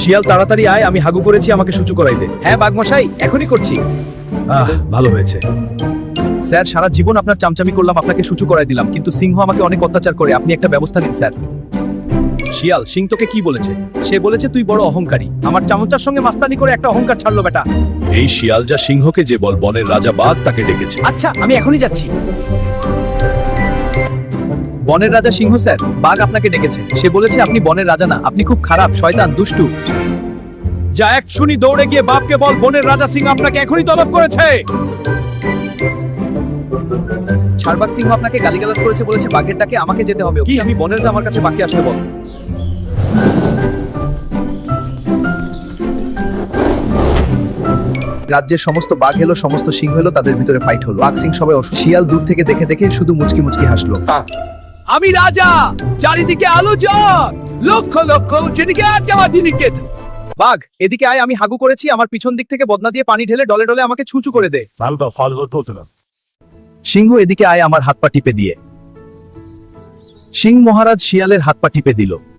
শিয়াল তাড়াতাড়ি আয়, আমি হাগু করেছি, আমাকে সূচু করাই দে। হ্যাঁ বাঘমশাই, এখনই করছি। ভালো হয়েছে স্যার, সারা জীবন আপনার চামচামি করলাম, আপনাকে সূচু করাই দিলাম, কিন্তু সিংহ আমাকে অনেক অত্যাচার করে, আপনি একটা ব্যবস্থা নিন স্যার। শিয়াল, সিং তোকে কি বলেছে? সে বলেছে তুই বড় অহংকারী, আমার চামচার সঙ্গে মাস্তানি করে একটা অহংকার ছাড়লো বেটা। এই শিয়াল যা সিংহকে যে বল বনের রাজা বাঘ তাকে ডেকেছে। আচ্ছা, আমি এখনই যাচ্ছি। বনের রাজা সিংহ স্যার, বাঘ আপনাকে ডেকেছে। সে বলেছে আপনি বনের রাজা না, আপনি খুব খারাপ, শয়তান, দুষ্টু। যা এক্ষুনি দৌড়ে গিয়ে বাপকে বল বনের রাজা সিংহ আপনাকে এখনই তলব করেছে। ছাড়বাগ সিংহ আপনাকে গালিগালাজ করেছে, বলেছে বাঘের ডাকে আমাকে যেতে হবে। কি আমি বনের রাজা, আমার কাছে বাকি আসতে বল। রাজ্যের সমস্ত বাঘ এলো, সমস্ত সিংহ এলো, তাদের ভিতরে ফাইট হলো। বাঘ সিং সবাই শিয়াল দূর থেকে দেখে দেখে শুধু মুচকি মুচকি হাসলো। আমি রাজা, চারিদিকে আলো জ্বল, লক্ষ লক্ষ যেদিকে আটকে আমার দিদিকে। বাঘ এদিকে আয়, আমি হাগু করেছি, আমার পিছন দিক থেকে বদনা দিয়ে পানি ঢেলে ডলে ডলে আমাকে ছুঁচু করে দে। সিংহ এদিকে আয়, আমার হাত পা টিপে দিয়ে। সিং মহারাজ শিয়ালের হাত পা টিপে দিল।